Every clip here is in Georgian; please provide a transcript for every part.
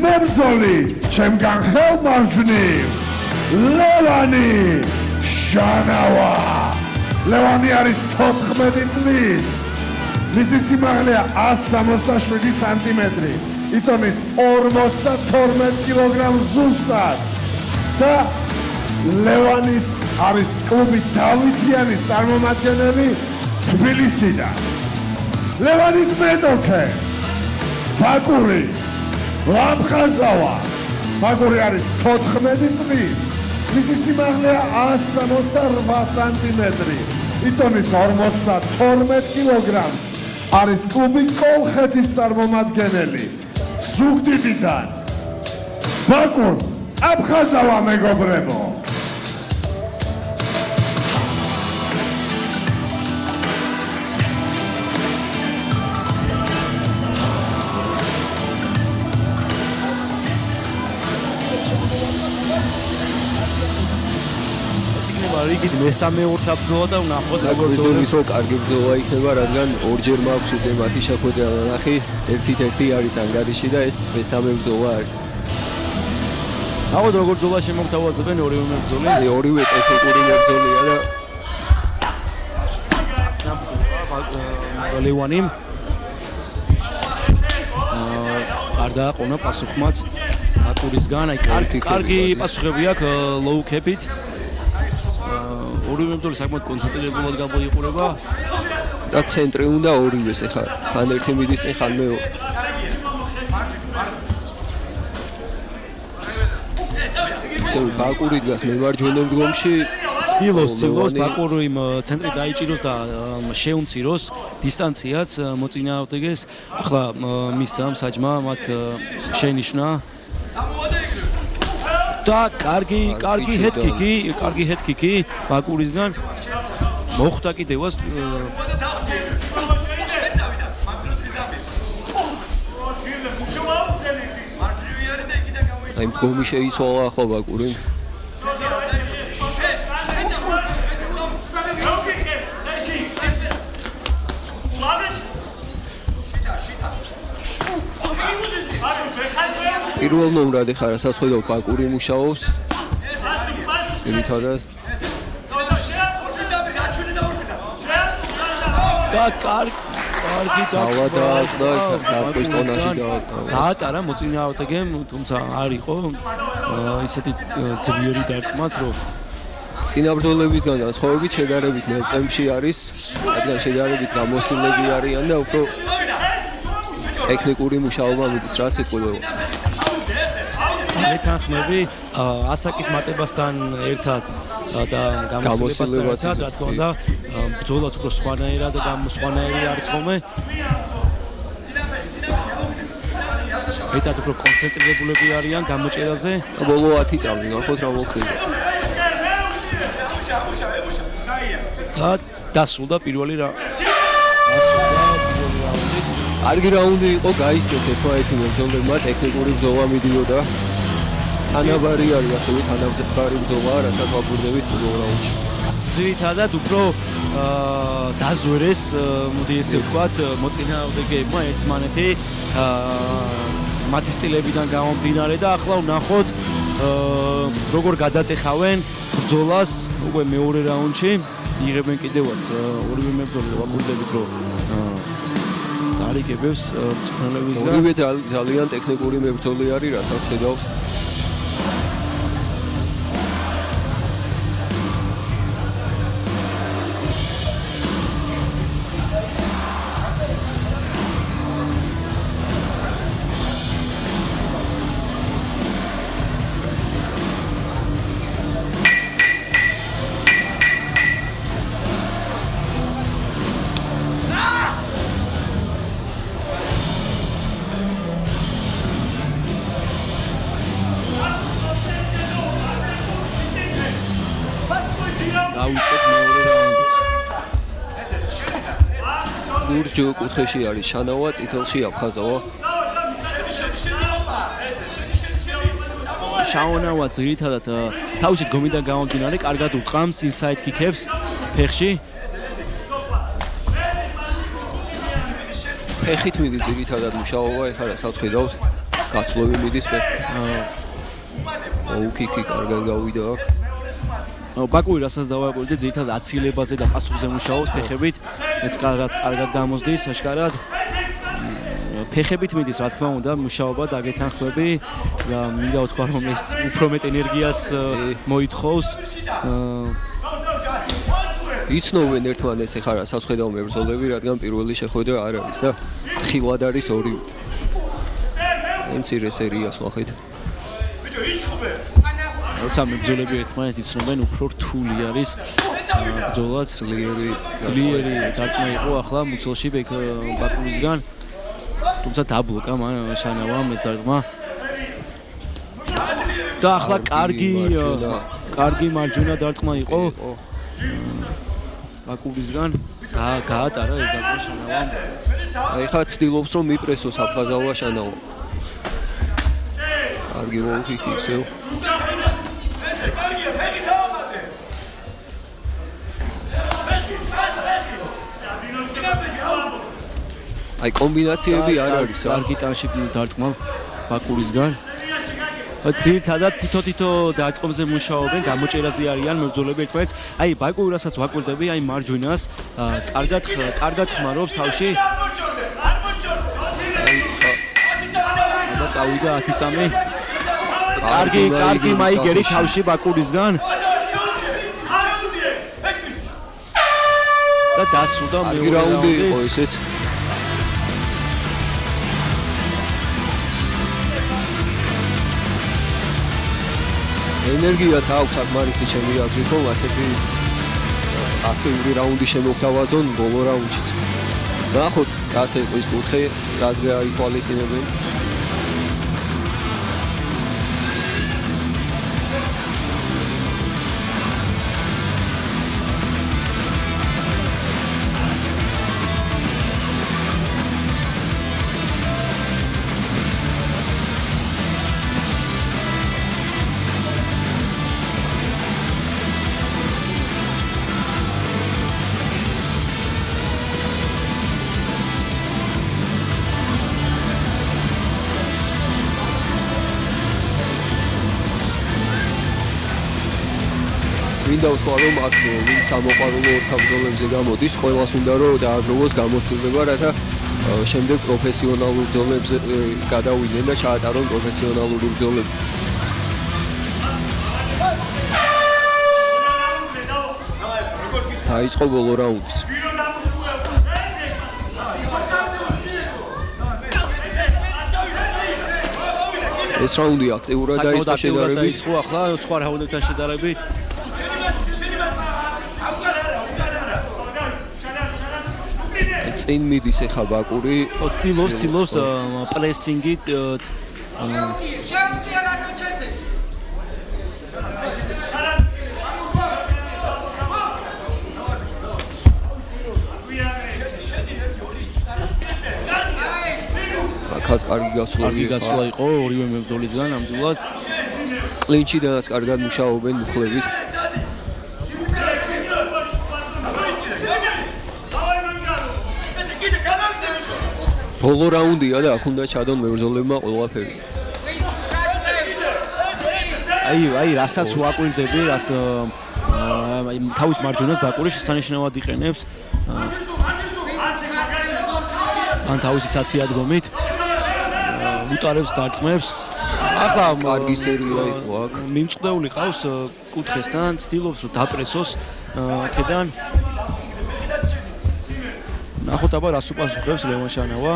მებრძოლი ჩემგან ხელმარჯვნივ ლევანი შანავა. ლევანი არის 14 წლის. მისი სიმაღლეა 167 სანტიმეტრი. იწონის 52 კილოგრამს ზუსტად. და ლევანის არის კლუბი დავითიანის წარმომადგენელი თბილისიდან. ლევანის მეტოქე ბაკური ლამხაზავა. ბაკური არის 14 წლის. მისი სიმაღლეა 168 სანტიმეტრი. იწონის 52 კილოგრამს. არის კლუბი კოლხეთის წარმომადგენელი ზუგდიდიდან. ბაკურ აფხაზავა მეგობრებო. რიგით მესამე ორთაბრძოლა და ვნახოთ როგორ ისო კარგი ბრძოლა იქნება, რადგან ორჯერ მაქვს უკვე მათი შეხვედრა ნახი, ერთი არის ანგარიში და ეს მესამე ბრძოლა არის. ნახოთ როგორ ბრძოლა შემოგთავაზებენ ორივე მებრძოლი. ორივე ტექნიკური მებრძოლია და ლევანიმ გარდა ყონა პასუხმაც აკურისგან, აი კარგი პასუხები აქვს ლოუ-კეპით. ორივე მებრძოლი საკმაოდ კონცენტრირებულად გამოიყურება და ცენტრი უნდა ორივეს ეხლა ხან ერთი მიდის წინ ხან მეორე. ბაკური დგას მემარჯვენე მდგომში, ცდილობს ბაკური ცენტრი დაიჭიროს და შეუმციროს დისტანციაც მოწინააღმდეგეს. ახლა მის საჯმა მათ შენიშნა და კარგი ჰედკიკი ბაკურისგან მოხვდა კიდევაც აი მდგომი შეიცვალა ახლა ბაკური. პირველ ნომრად ეხლა რასაც ხედავ ბაკური მუშაობს. ძირითადად და კარგი ძალა და გარკვეულ ტონაში დაატარა მოწინააღმდეგემ, თუმცა არ იყო ისეთი ძლიერი დარტყმაც, რომ წინა ბრძოლებისგან განსხვავებით შედარებით ნელ ტემპში არის, რადგან შედარებით გამოსილები არიან და უფრო ტექნიკური მუშაობა მიდის, რა სიტყვებია. მეთანხმები ასაკის მატებასთან ერთად და გამოსილებასთან ერთად, რა თქმა უნდა, ბრძოლაც უფრო სხვანაირად და სხვანაირი არის ხოლმე. მეტად უფრო კონცენტრირებულები არიან გამოჭერაზე. ბოლო 10 წამი ნახოთ რა მოხდება. და დასრულდა პირველი რაუნდი. კარგი რაუნდი იყო, გაისწრეს ერთმანეთი მებრძოლებმა, ტექნიკური ბრძოლა მიდიოდა. თანაბარი არის, ასევე თანაბარი ბრძოლაა, რასაც ვაბრუნდებით ბოლო რაუნდში. ძირითადად უფრო დაზვერეს, მოდი ესე ვთქვათ, მოწინააღმდეგეებმა ერთმანეთი მათი სტილებიდან გამომდინარე და ახლა ვნახოთ როგორ გადატეხავენ ბრძოლას უკვე მეორე რაუნდში. იღებენ კიდევაც ორივე მებრძოლი ვაბრუნდებით, რომ დარიგებებს მწვრთნელებისგან. ორივე ძალიან ტექნიკური მებრძოლი არის, რასაც ხედავთ. დავიწყოთ მეორე რაუნდით. ლურჯ კუთხეში არის შანავა, წითელში აფხაზავა. შანავა ძირითადად თავისით გომიდან გამომდინარე, კარგად უყამს ინსაიდ კიკებს ფეხში. ფეხით მიდის ძირითადად მუშაობა, ეხლა რასაც ხედავთ. გაცვლები მიდის მე. უკიკი კარგად გავიდა აქ. ბაკური რასაც დავაკვირდით, ძირითადად აცილებაზე და პასუხზე მუშაობს ფეხებით, მეც კარგად გამოსდის აშკარად. ფეხებით მიდის, რა თქმა უნდა, მუშაობა და გეთანხმები და მინდა ვთქვა, რომ ეს უფრო მეტ ენერგიას მოითხოვს. იცნობენ ერთმანეთს ეხლა რა საზღვედავ მებრძოლები, რადგან პირველი შეხვედრა არ არის და თხილად არის ორი. მცირე სერიას ვახეთ. როცა მებრძოლები ერთმანეთს იცნობენ, უფრო რთული არის ბრძოლაც, ძლიერი დარტყმა იყო ახლა მუცელში ბაკურისგან. თუმცა დაბლოკა შანავამ ეს დარტყმა. და ახლა კარგი მარჯვენა დარტყმა იყო. ბაკურისგან გაატარა ეს დარტყმა შანავამ. აი ხა ცდილობს რომ მიპრესოს აფხაზავა შანავა. კარგი ლოუკიკი ისევ. აი კომბინაციები არ არის რა. კარგი ტანში დარტყმა ბაკურისგან. ძირითადად თითო დარტყმებზე მუშაობენ, გამოჭერაზე არიან მებრძოლები ერთმანეთს. აი ბაკური რასაც ვაკვირდები, აი მარჯვენას კარგად ხმარობს თავში. და წავიდა 10 წამი. კარგი მაიგერი თავში ბაკურისგან. და დასრულდა მეორე რაუნდი იყო ესეც. ენერგიაც აქვს აკმარისი ჩემი აზრით, რომ ასეთი აქტიური რაუნდი შემოგთავაზონ ბოლო რაუნდშიც. ნახოთ, ასე იყო ის კუთხე, რაზე აითვალისწინებენ. მინდა ვთქვა რომ აქ ვინ სამოყვარულო ორთაბრძოლებზე გამოდის, ყველას უნდა რომ დააგროვოს გამოცდილება, რათა შემდეგ პროფესიონალურ ბრძოლებზე გადავიდნენ და ჩაატარონ პროფესიონალური ბრძოლები. დაიწყო ბოლო რაუნდის. ეს რაუნდი აქტიურად დაიწყო შედარებით. დაიწყო ახლა სხვა რაუნდებთან შედარებით. წინ მიდის ეხა ბაკური, ცდილობს პრესინგით აქაც კარგი გასვლა იყო ორივე მებრძოლისგან ნამდვილად. კლინჩიდანაც კარგად მუშაობენ მუხლებით. ბოლო რაუნდია და აქ უნდა ჩადონ მებრძოლებმა ყველაფერი. აი რასაც ვაკვირდები, რას თავის მარჯვენას ბაკური შესანიშნავად იყენებს. ან თავისი ცაციადგომით უტარებს დარტყმებს. ახლა კარგი სერია იყო აქ. მიმწყდეული ყავს კუთხესთან, ცდილობს რომ დაპრესოს აქედან. ნახოთ აბა რას უპასუხებს ლევან შანავა.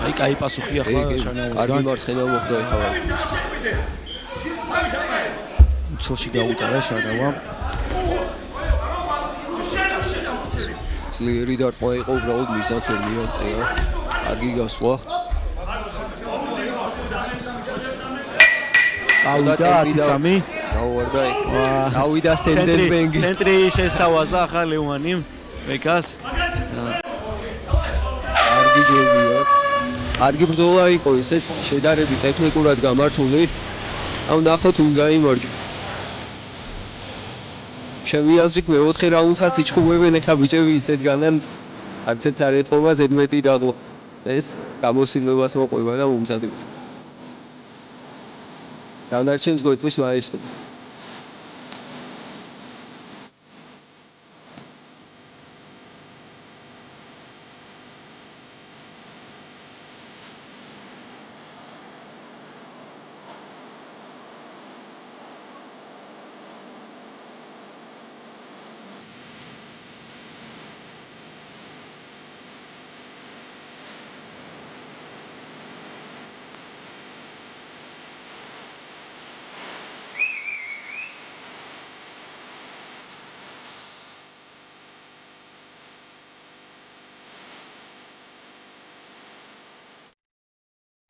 აი კაი პასუხი ახლა შანავასგან. კარგი მარცხენა მოხდა ახლა. მცელში გაუტარა შანავა. ძლიერი დარტყმა იყო, უბრალოდ მიზანს ვერ მიაღწია. კარგი გასვლა. ავიდა 10 წამი. გავარდა. ავიდა სტენდენბენგი. ცენტრი შესთავაზა ახლა ლევანიმ ბეკას. კარგი ჯერია. კარგი ბრძოლა იყო ესეც, შედარებით ტექნიკურად გამართული. აუ ნახოთ უნდა იმარჯვო. ჩემი აზრით მეოთხე რაუნდსაც იჩხუბებენ ეხა ბიჭები ისეთგანან არცეთ არ ეთყობა ზედმეტი დაღო ეს გამოსილებას მოყვება და უმზადებს დანარჩენს გოიტყვის მაისტრო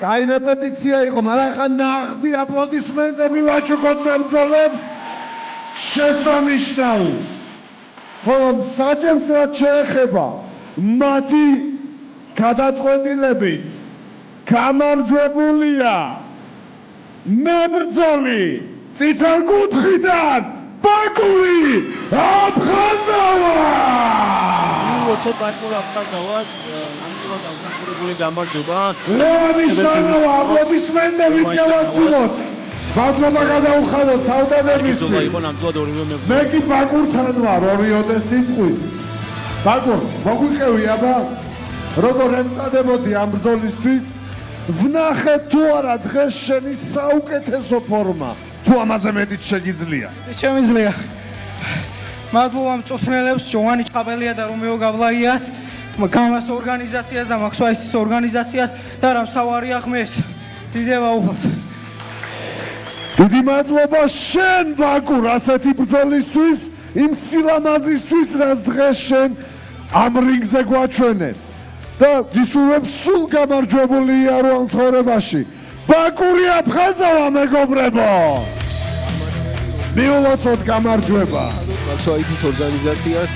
კაი რეპეტიცია იყო, მაგრამ ხა ნაღდი აპლოდისმენტები ვაჩუქოთ მებრძოლებს. შესანიშნავი. ხოლო საჭემს რაც შეეხება მათი გადაწყვეტილებით გამარჯვებულია მებრძოლი წითელ კუთხიდან ბაკური აფხაზავა. უცებ ბაკურ აფხაზავას ამიტომაც დამსახურებული გამარჯობა. ლევანი შანავა აპლოდისმენტებით გავაცილოთ. მადლობა გადაუხადოთ თავდადებისთვის. იყო ნამდვილად ორივე მე მებრძოლი. კი ბაკურთან ვარ ორიოდე სიტყვით. ბაკურ, მოგვიყევი აბა? როგორ ემწადებოდი ამ ბრძოლისთვის? ვნახე თუ არა დღეს შენი საუკეთესო ფორმა. თუ ამაზე მეტიც შეგიძლია. შემიძლია. მადლობა მწვრთნელებს, ჯოვანი ჭყაბელია და რომეო გაბლაიას, გამას ორგანიზაციას და მაქსვაისის ორგანიზაციას და რა მთავარია ღმერთს. დიდება უფალს. დიდი მადლობა შენ ბაკურ ასეთი ბრძოლისთვის, იმ სილამაზისთვის, რაც დღეს შენ ამ რინგზე გვაჩვენე. და გისურვებ სულ გამარჯვებული იარო ამ ცხოვრებაში. ბაკური აფხაზავა მეგობრებო. მიულოცოთ გამარჯვება. მაქსვაისის ორგანიზაციას